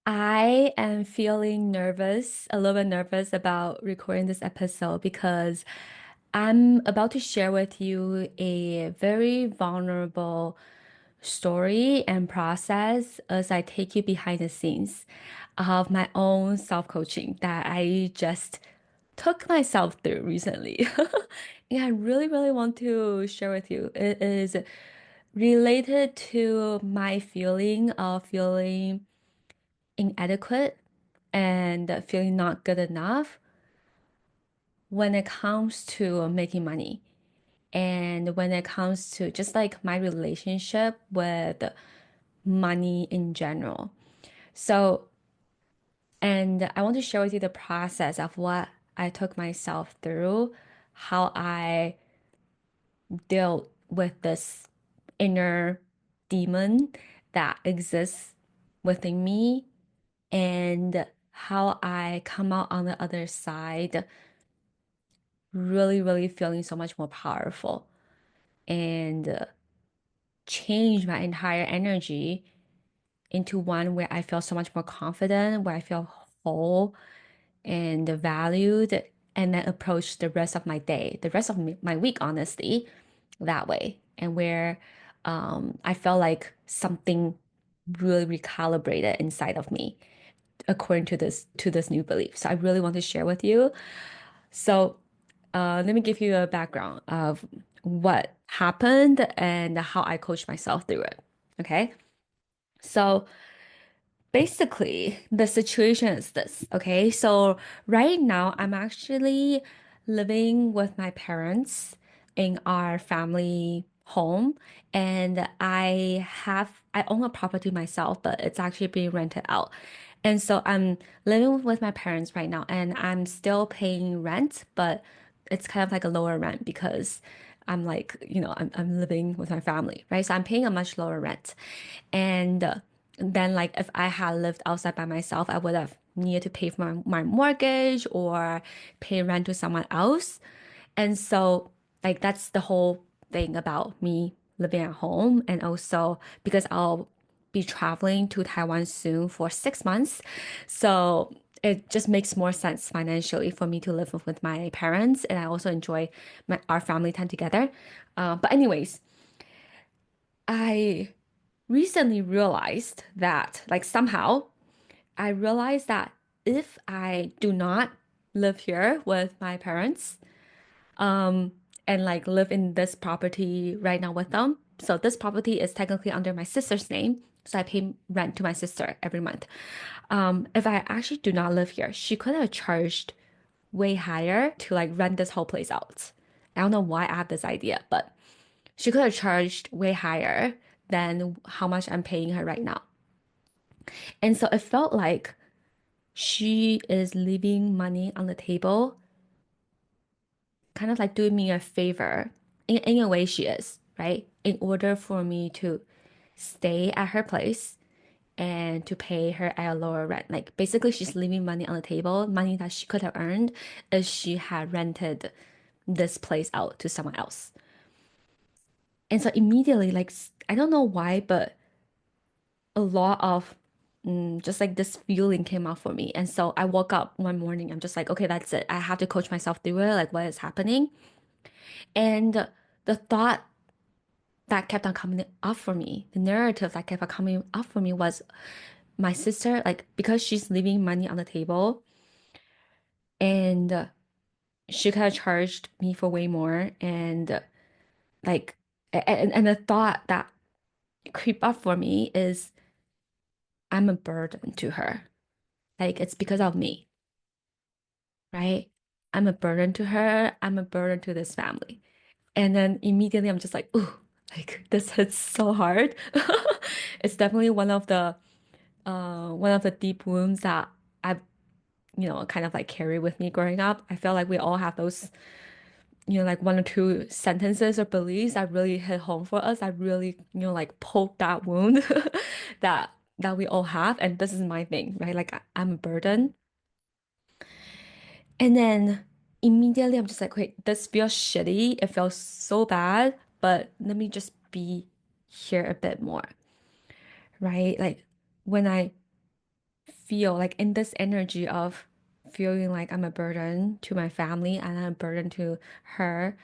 I am feeling nervous, a little bit nervous about recording this episode because I'm about to share with you a very vulnerable story and process as I take you behind the scenes of my own self-coaching that I just took myself through recently. And I really, really want to share with you. It is related to my feeling of feeling inadequate and feeling not good enough when it comes to making money and when it comes to just like my relationship with money in general. So, and I want to share with you the process of what I took myself through, how I dealt with this inner demon that exists within me and how I come out on the other side really, really feeling so much more powerful and change my entire energy into one where I feel so much more confident, where I feel whole and valued, and then approach the rest of my day, the rest of my week, honestly, that way. And where I felt like something really recalibrated inside of me according to this new belief. So I really want to share with you. So let me give you a background of what happened and how I coached myself through it. Okay. So basically, the situation is this. Okay. So right now, I'm actually living with my parents in our family home, and I own a property myself, but it's actually being rented out. And so I'm living with my parents right now, and I'm still paying rent, but it's kind of like a lower rent because I'm like, I'm living with my family, right? So I'm paying a much lower rent. And then like if I had lived outside by myself, I would have needed to pay for my mortgage or pay rent to someone else. And so like that's the whole thing about me living at home. And also because I'll be traveling to Taiwan soon for 6 months. So it just makes more sense financially for me to live with my parents. And I also enjoy our family time together. But anyways, I recently realized that, like, somehow I realized that if I do not live here with my parents, and like live in this property right now with them, so this property is technically under my sister's name, so I pay rent to my sister every month. If I actually do not live here, she could have charged way higher to like rent this whole place out. I don't know why I have this idea, but she could have charged way higher than how much I'm paying her right now. And so it felt like she is leaving money on the table, kind of like doing me a favor. In a way, she is, right? In order for me to stay at her place and to pay her at a lower rent. Like basically, she's leaving money on the table, money that she could have earned if she had rented this place out to someone else. And so immediately, like, I don't know why, but a lot of just like this feeling came out for me. And so I woke up one morning, I'm just like, okay, that's it. I have to coach myself through it, like what is happening. And the thought that kept on coming up for me, the narrative that kept on coming up for me was my sister, like because she's leaving money on the table and she could have charged me for way more. And like, and the thought that creep up for me is I'm a burden to her. Like it's because of me, right? I'm a burden to her. I'm a burden to this family. And then immediately I'm just like, ooh, like this hits so hard. It's definitely one of the deep wounds that I've, kind of like carry with me growing up. I feel like we all have those, like one or two sentences or beliefs that really hit home for us. I really, like poke that wound that we all have. And this is my thing, right? Like I'm a burden. And then immediately I'm just like, wait, this feels shitty. It feels so bad, but let me just be here a bit more, right? Like when I feel like in this energy of feeling like I'm a burden to my family and I'm a burden to her,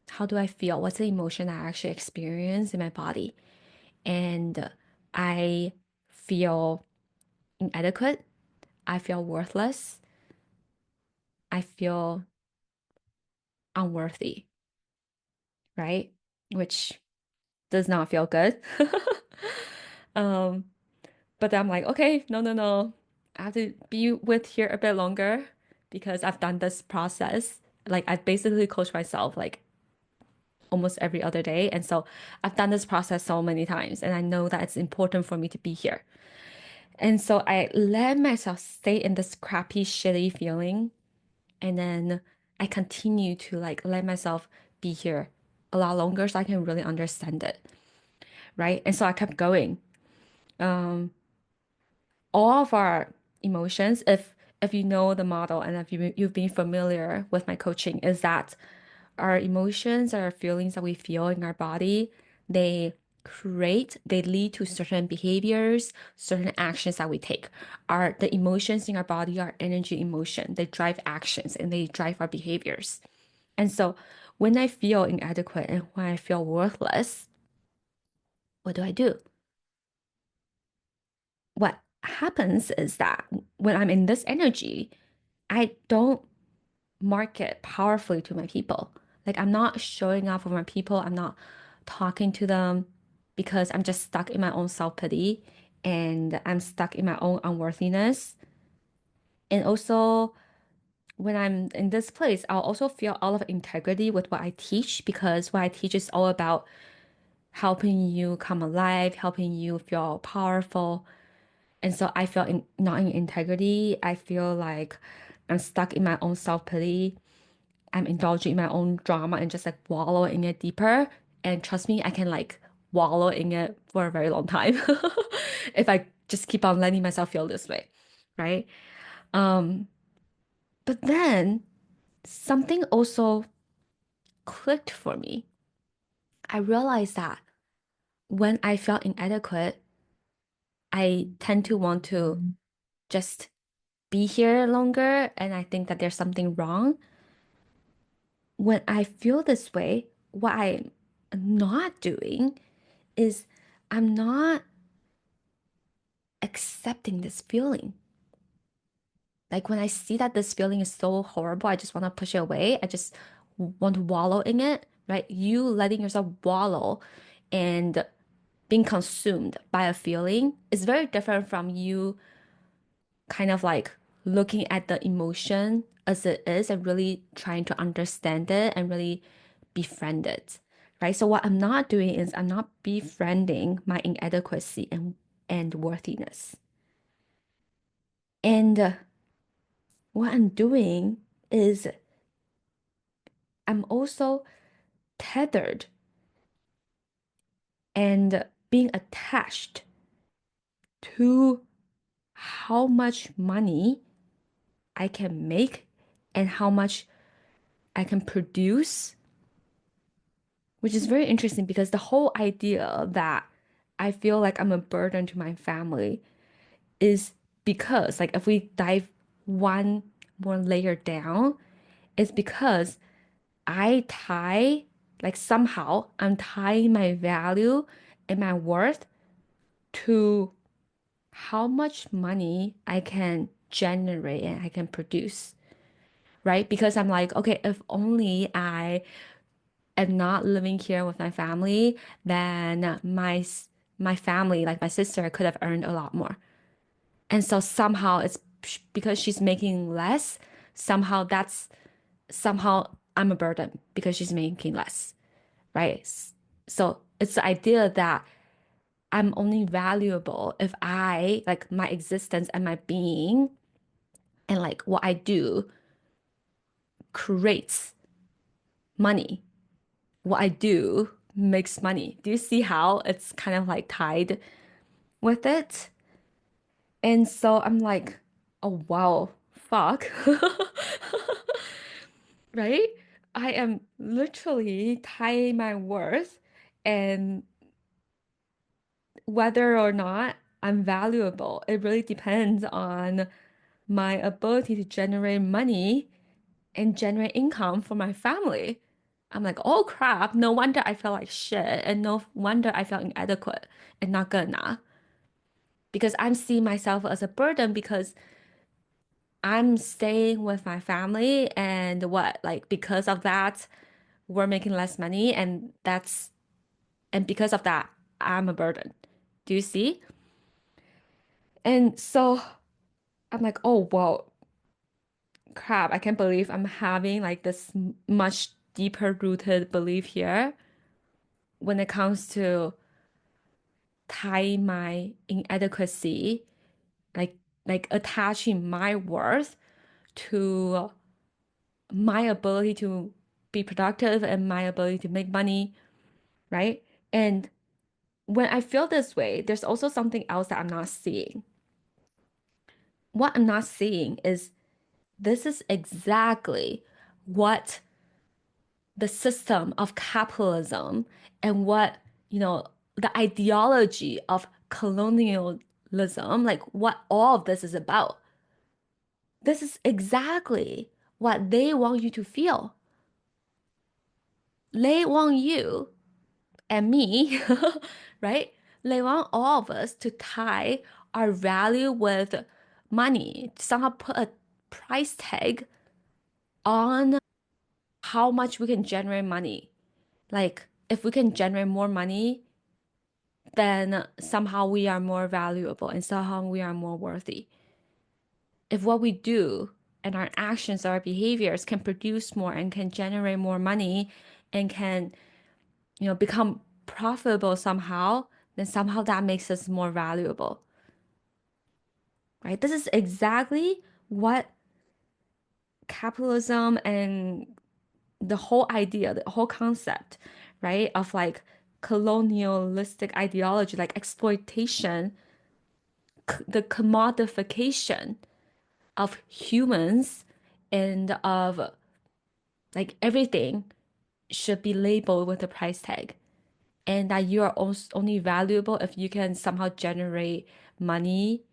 how do I feel? What's the emotion I actually experience in my body? And I feel inadequate. I feel worthless. I feel unworthy, right? Which does not feel good. Um, but I'm like, okay, no, no, no. I have to be with here a bit longer because I've done this process. Like I basically coach myself like almost every other day. And so I've done this process so many times and I know that it's important for me to be here. And so I let myself stay in this crappy, shitty feeling. And then I continue to like let myself be here a lot longer so I can really understand it. Right. And so I kept going. All of our emotions, if you know the model and if you've been familiar with my coaching, is that our emotions, our feelings that we feel in our body, they they lead to certain behaviors, certain actions that we take. The emotions in our body are energy emotion. They drive actions and they drive our behaviors. And so when I feel inadequate and when I feel worthless, what do I do? What happens is that when I'm in this energy, I don't market powerfully to my people. Like I'm not showing up for my people. I'm not talking to them because I'm just stuck in my own self-pity and I'm stuck in my own unworthiness. And also when I'm in this place, I'll also feel all of integrity with what I teach because what I teach is all about helping you come alive, helping you feel powerful. And so I feel not in integrity. I feel like I'm stuck in my own self-pity. I'm indulging in my own drama and just like wallow in it deeper. And trust me, I can like wallow in it for a very long time if I just keep on letting myself feel this way, right? Um, but then something also clicked for me. I realized that when I felt inadequate, I tend to want to just be here longer, and I think that there's something wrong. When I feel this way, what I'm not doing is I'm not accepting this feeling. Like when I see that this feeling is so horrible, I just want to push it away. I just want to wallow in it, right? You letting yourself wallow and being consumed by a feeling is very different from you kind of like looking at the emotion as it is and really trying to understand it and really befriend it, right? So what I'm not doing is I'm not befriending my inadequacy and worthiness. And what I'm doing is I'm also tethered and being attached to how much money I can make and how much I can produce, which is very interesting because the whole idea that I feel like I'm a burden to my family is because, like, if we dive one more layer down, it's because I tie, like, somehow I'm tying my value and my worth to how much money I can generate and I can produce, right? Because I'm like, okay, if only I am not living here with my family, then my family, like my sister, could have earned a lot more. And so somehow it's because she's making less, somehow somehow I'm a burden because she's making less, right? So it's the idea that I'm only valuable if I, like my existence and my being and like what I do creates money. What I do makes money. Do you see how it's kind of like tied with it? And so I'm like, oh wow, fuck. Right? I am literally tying my worth and whether or not I'm valuable. It really depends on my ability to generate money and generate income for my family. I'm like, oh crap, no wonder I feel like shit, and no wonder I felt inadequate and not good enough because I'm seeing myself as a burden because I'm staying with my family and what, like because of that, we're making less money and because of that, I'm a burden. Do you see? And so I'm like, oh, well, crap, I can't believe I'm having like this much deeper rooted belief here when it comes to tie my inadequacy, like like attaching my worth to my ability to be productive and my ability to make money, right? And when I feel this way, there's also something else that I'm not seeing. What I'm not seeing is this is exactly what the system of capitalism and what, the ideology of colonialism, like what all of this is about. This is exactly what they want you to feel. They want you and me, right? They want all of us to tie our value with money, somehow put a price tag on how much we can generate money. Like, if we can generate more money, then somehow we are more valuable and somehow we are more worthy. If what we do and our actions, our behaviors can produce more and can generate more money and can, become profitable somehow, then somehow that makes us more valuable, right? This is exactly what capitalism and the whole idea, the whole concept, right, of like colonialistic ideology, like exploitation, the commodification of humans and of like everything should be labeled with a price tag. And that you are only valuable if you can somehow generate money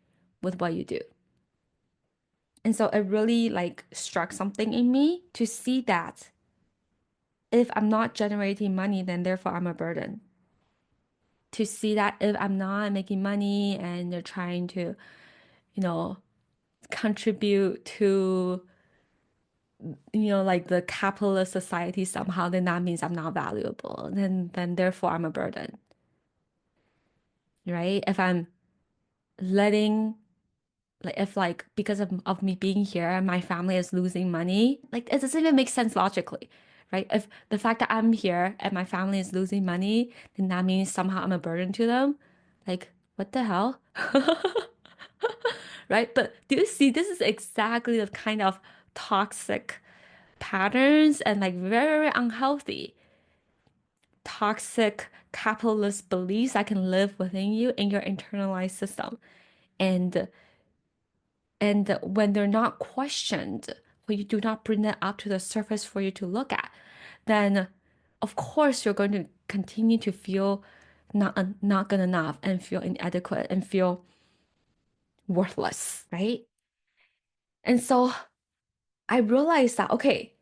with what you do. And so it really like struck something in me to see that if I'm not generating money, then therefore I'm a burden. To see that if I'm not making money and they're trying to, you know, contribute to, like the capitalist society somehow, then that means I'm not valuable. Then therefore I'm a burden, right? If I'm letting like if like because of me being here my family is losing money, like it doesn't even make sense logically, right? If the fact that I'm here and my family is losing money, then that means somehow I'm a burden to them. Like, what the hell? Right? But do you see this is exactly the kind of toxic patterns and like very, very unhealthy, toxic capitalist beliefs that can live within you in your internalized system. And when they're not questioned, when you do not bring them up to the surface for you to look at, then of course you're going to continue to feel not good enough and feel inadequate and feel worthless, right? And so I realized that okay,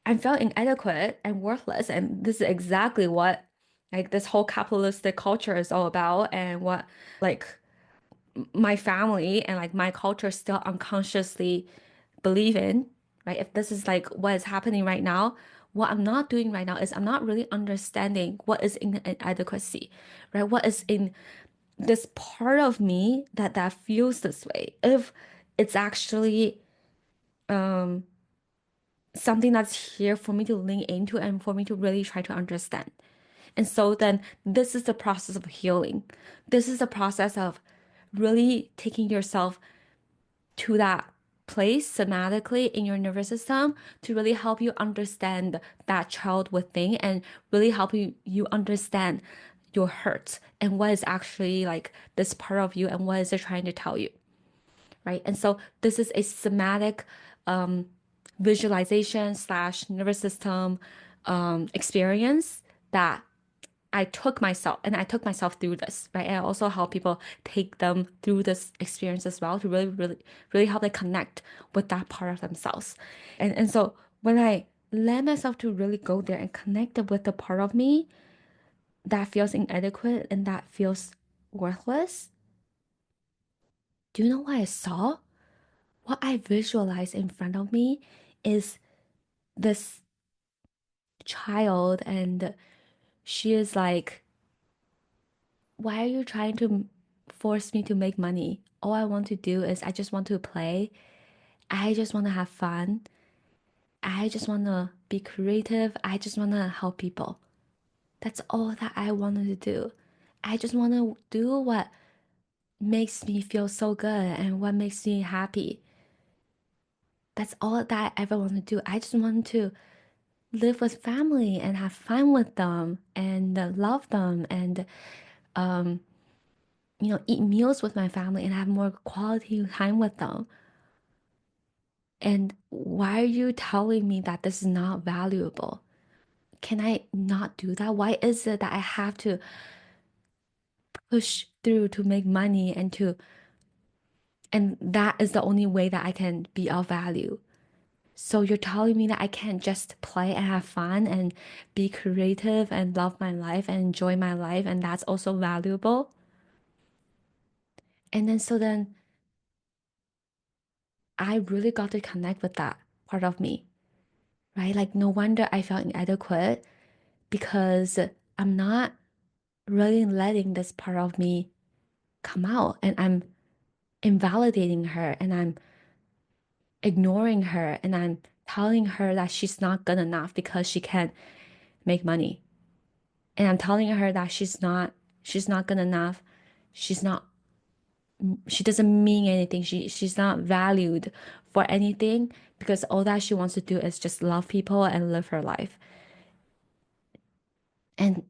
I felt inadequate and worthless, and this is exactly what like this whole capitalistic culture is all about, and what like my family and like my culture still unconsciously believe in, right? If this is like what is happening right now, what I'm not doing right now is I'm not really understanding what is in inadequacy, right? What is in this part of me that feels this way. If it's actually something that's here for me to lean into and for me to really try to understand. And so then this is the process of healing. This is the process of really taking yourself to that place somatically in your nervous system to really help you understand that child within and really help you understand your hurt and what is actually like this part of you and what is it trying to tell you, right? And so this is a somatic visualization slash nervous system experience that I took myself through this, right? And I also help people take them through this experience as well to really, really, really help them connect with that part of themselves. And so when I let myself to really go there and connect with the part of me that feels inadequate and that feels worthless, do you know what I saw? What I visualized in front of me is this child, and she is like, why are you trying to force me to make money? All I want to do is I just want to play. I just want to have fun. I just want to be creative. I just want to help people. That's all that I wanted to do. I just want to do what makes me feel so good and what makes me happy. That's all that I ever want to do. I just want to live with family and have fun with them and love them and um, eat meals with my family and have more quality time with them. And why are you telling me that this is not valuable? Can I not do that? Why is it that I have to push through to make money and that is the only way that I can be of value? So you're telling me that I can't just play and have fun and be creative and love my life and enjoy my life, and that's also valuable? And then I really got to connect with that part of me, right? Like no wonder I felt inadequate because I'm not really letting this part of me come out, and I'm invalidating her, and I'm ignoring her, and I'm telling her that she's not good enough because she can't make money. And I'm telling her that she's not good enough. She's not she doesn't mean anything. She's not valued for anything because all that she wants to do is just love people and live her life. And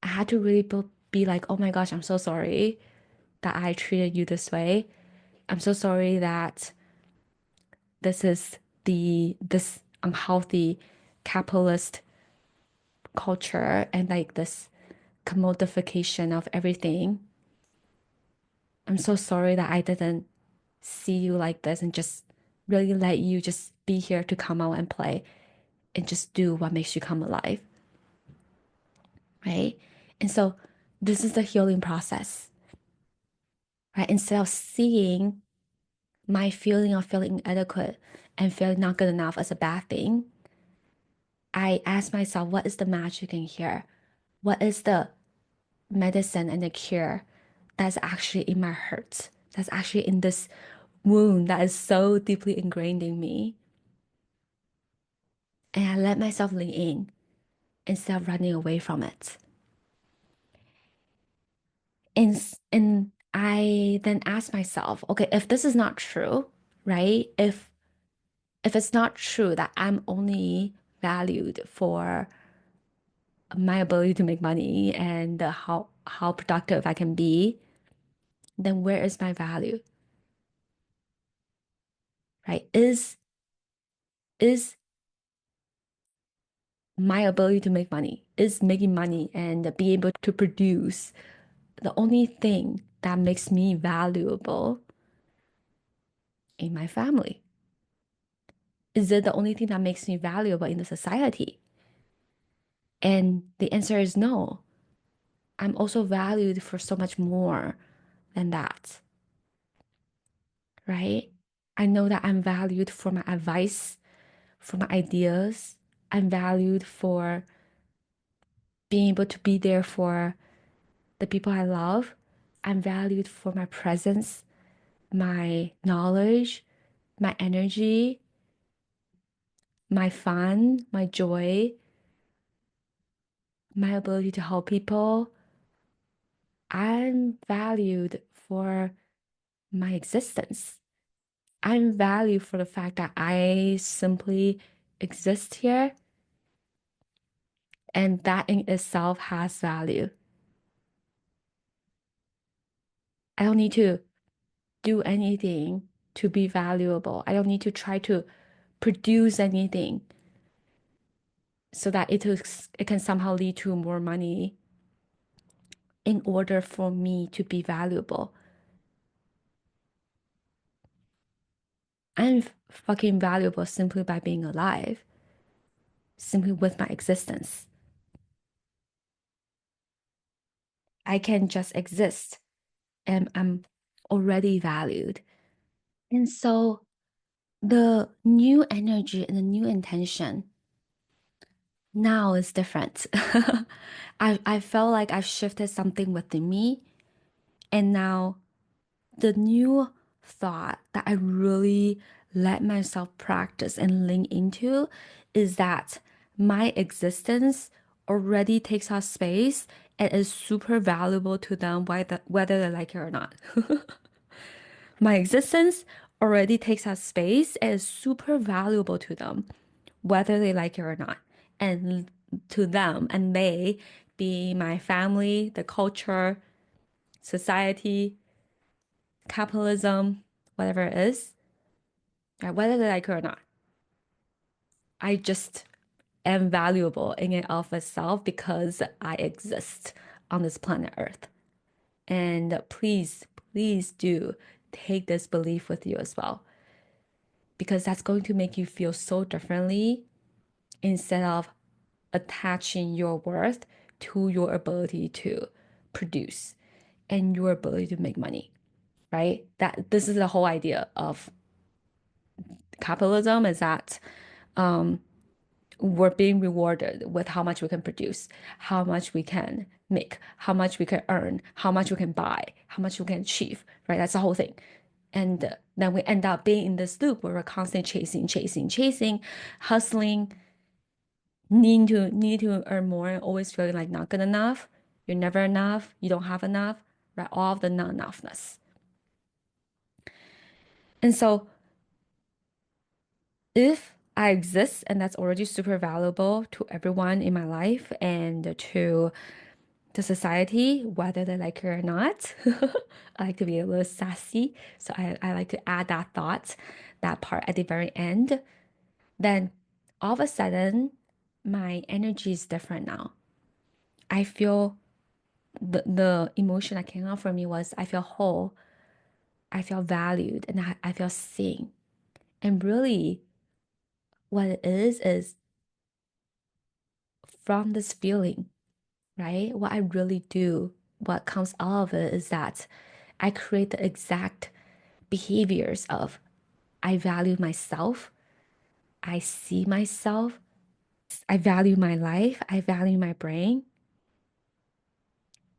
I had to really be like, oh my gosh, I'm so sorry that I treated you this way. I'm so sorry that this is this unhealthy capitalist culture and like this commodification of everything. I'm so sorry that I didn't see you like this and just really let you just be here to come out and play and just do what makes you come alive, right? And so this is the healing process, right? Instead of seeing my feeling of feeling inadequate and feeling not good enough as a bad thing, I ask myself, what is the magic in here? What is the medicine and the cure that's actually in my hurt? That's actually in this wound that is so deeply ingrained in me. And I let myself lean in instead of running away from it. And I then ask myself, okay, if this is not true, right? If it's not true that I'm only valued for my ability to make money and how productive I can be, then where is my value, right? Is my ability to make money, is making money and be able to produce the only thing that makes me valuable in my family? Is it the only thing that makes me valuable in the society? And the answer is no. I'm also valued for so much more than that, right? I know that I'm valued for my advice, for my ideas. I'm valued for being able to be there for the people I love. I'm valued for my presence, my knowledge, my energy, my fun, my joy, my ability to help people. I'm valued for my existence. I'm valued for the fact that I simply exist here, and that in itself has value. I don't need to do anything to be valuable. I don't need to try to produce anything so that it can somehow lead to more money in order for me to be valuable. I'm fucking valuable simply by being alive, simply with my existence. I can just exist and I'm already valued. And so the new energy and the new intention now is different. I felt like I've shifted something within me. And now the new thought that I really let myself practice and lean into is that my existence already takes up space and is super valuable to them, whether they like it or not. My existence already takes up space and is super valuable to them, whether they like it or not. And to them, and they be my family, the culture, society, capitalism, whatever it is, right, whether they like it or not. I just am valuable in and of itself because I exist on this planet Earth. And please, please do take this belief with you as well, because that's going to make you feel so differently instead of attaching your worth to your ability to produce and your ability to make money, right? That this is the whole idea of capitalism is that we're being rewarded with how much we can produce, how much we can make, how much we can earn, how much we can buy, how much we can achieve, right? That's the whole thing. And then we end up being in this loop where we're constantly chasing, chasing, chasing, hustling, need to earn more, and always feeling like not good enough. You're never enough. You don't have enough, right? All of the not enoughness. And so if I exist and that's already super valuable to everyone in my life and to the society, whether they like it or not. I like to be a little sassy. So I like to add that thought, that part at the very end. Then all of a sudden, my energy is different now. I feel the emotion that came out for me was I feel whole, I feel valued, and I feel seen. And really, what it is from this feeling, right? What I really do, what comes out of it is that I create the exact behaviors of I value myself, I see myself, I value my life, I value my brain.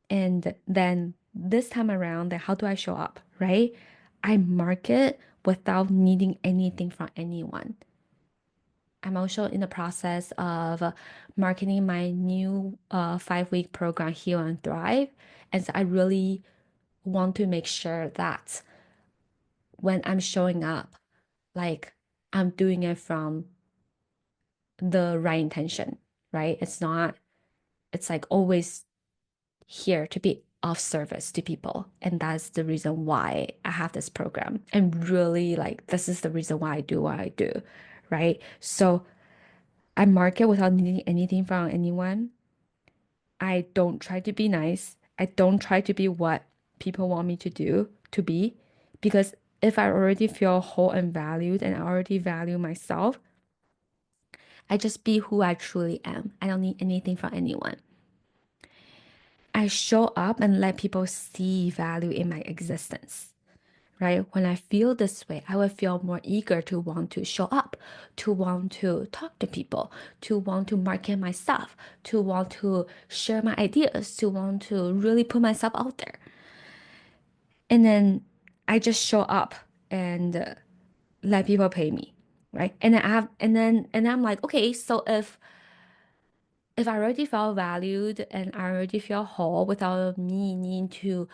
And then this time around, then how do I show up, right? I market without needing anything from anyone. I'm also in the process of marketing my new 5-week program, Heal and Thrive. And so I really want to make sure that when I'm showing up, like I'm doing it from the right intention, right? It's not, it's like always here to be of service to people. And that's the reason why I have this program. And really, like, this is the reason why I do what I do, right? So I market without needing anything from anyone. I don't try to be nice. I don't try to be what people want me to do, to be, because if I already feel whole and valued and I already value myself, I just be who I truly am. I don't need anything from anyone. I show up and let people see value in my existence, right? When I feel this way, I will feel more eager to want to show up, to want to talk to people, to want to market my stuff, to want to share my ideas, to want to really put myself out there. And then I just show up and let people pay me, right? And then I'm like, okay, so if I already felt valued and I already feel whole without me needing to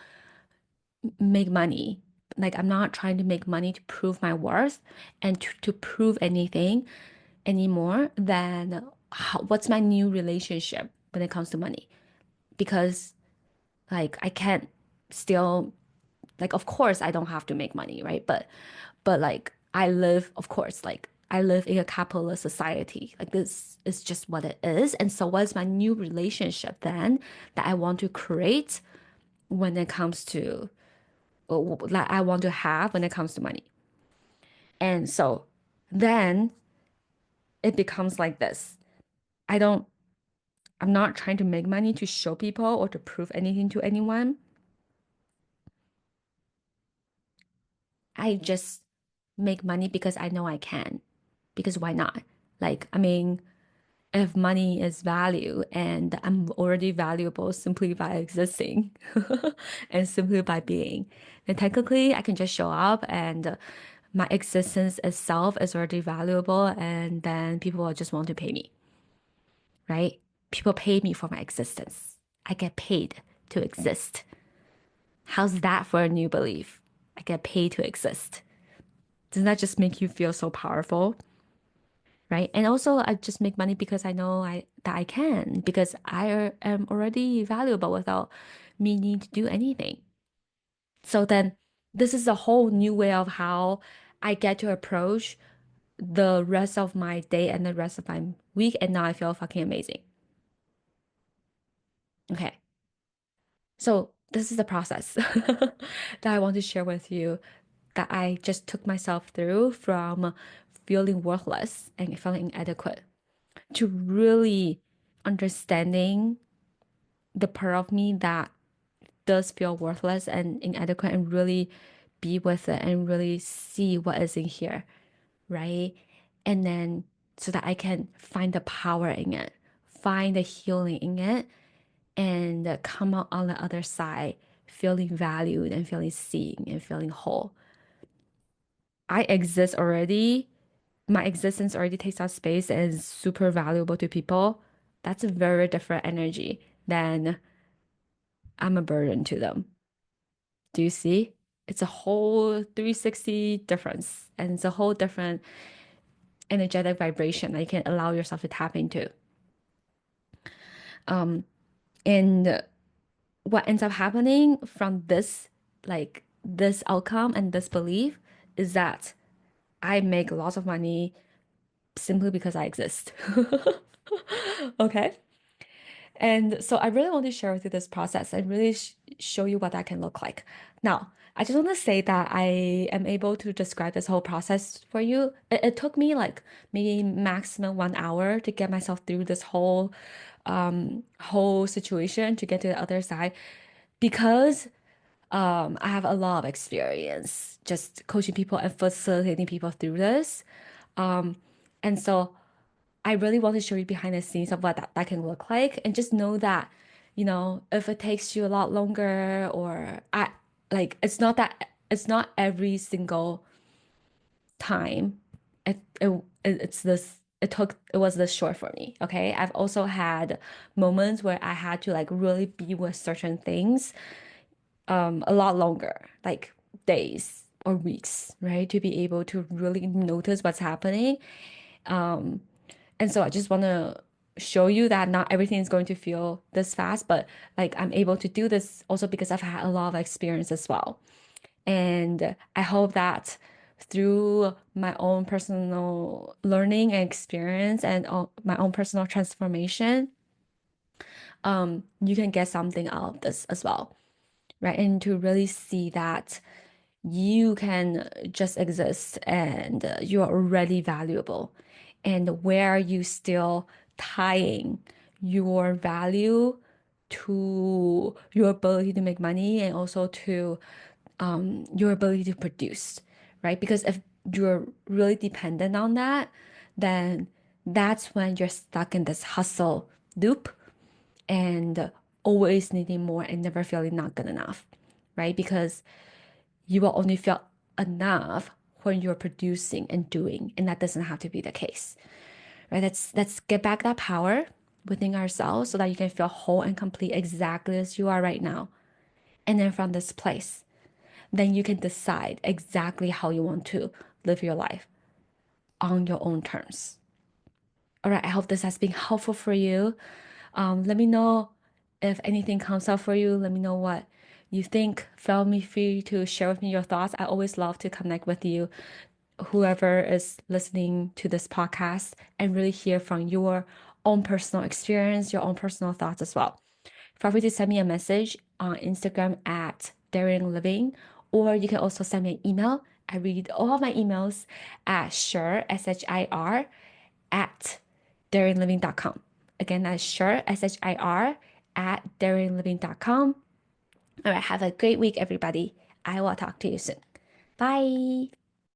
make money, like I'm not trying to make money to prove my worth and to prove anything anymore, then what's my new relationship when it comes to money? Because like I can't still like of course I don't have to make money, right? But like I live, of course, like I live in a capitalist society. Like this is just what it is. And so what's my new relationship then that I want to create when it comes to that I want to have when it comes to money? And so then it becomes like this. I don't, I'm not trying to make money to show people or to prove anything to anyone. I just make money because I know I can. Because why not? Like, I mean, if money is value and I'm already valuable simply by existing and simply by being, then technically I can just show up and my existence itself is already valuable and then people will just want to pay me, right? People pay me for my existence. I get paid to exist. How's that for a new belief? I get paid to exist. Doesn't that just make you feel so powerful? Right? And also I just make money because I know I can, because I am already valuable without me needing to do anything. So then this is a whole new way of how I get to approach the rest of my day and the rest of my week, and now I feel fucking amazing. Okay. So this is the process that I want to share with you that I just took myself through from feeling worthless and feeling inadequate to really understanding the part of me that does feel worthless and inadequate and really be with it and really see what is in here, right? And then so that I can find the power in it, find the healing in it, and come out on the other side feeling valued and feeling seen and feeling whole. I exist already. My existence already takes up space and is super valuable to people. That's a very different energy than I'm a burden to them. Do you see? It's a whole 360 difference and it's a whole different energetic vibration that you can allow yourself to tap into. And what ends up happening from this, like this outcome and this belief, is that I make lots of money simply because I exist. Okay. And so I really want to share with you this process and really show you what that can look like. Now, I just want to say that I am able to describe this whole process for you. It took me like maybe maximum 1 hour to get myself through this whole situation to get to the other side because I have a lot of experience just coaching people and facilitating people through this. And so I really want to show you behind the scenes of what that can look like and just know that, if it takes you a lot longer or it's not every single time it's this it was this short for me. Okay. I've also had moments where I had to like really be with certain things a lot longer, like days or weeks, right? To be able to really notice what's happening. And so I just want to show you that not everything is going to feel this fast, but like I'm able to do this also because I've had a lot of experience as well. And I hope that through my own personal learning and experience and my own personal transformation, you can get something out of this as well, right? And to really see that you can just exist and you are already valuable. And where are you still tying your value to your ability to make money and also to your ability to produce, right? Because if you're really dependent on that, then that's when you're stuck in this hustle loop and always needing more and never feeling not good enough, right? Because you will only feel enough when you're producing and doing, and that doesn't have to be the case, right? Let's get back that power within ourselves so that you can feel whole and complete exactly as you are right now. And then from this place, then you can decide exactly how you want to live your life on your own terms. All right, I hope this has been helpful for you. Let me know if anything comes up for you. Let me know what you think. Feel me free to share with me your thoughts. I always love to connect with you whoever is listening to this podcast and really hear from your own personal experience, your own personal thoughts as well. Feel free to send me a message on Instagram at Daring Living, or you can also send me an email. I read all of my emails at shir, S-H-I-R, at daringliving.com. Again, that's shir, S-H-I-R, at daringliving.com. All right, have a great week, everybody. I will talk to you soon. Bye.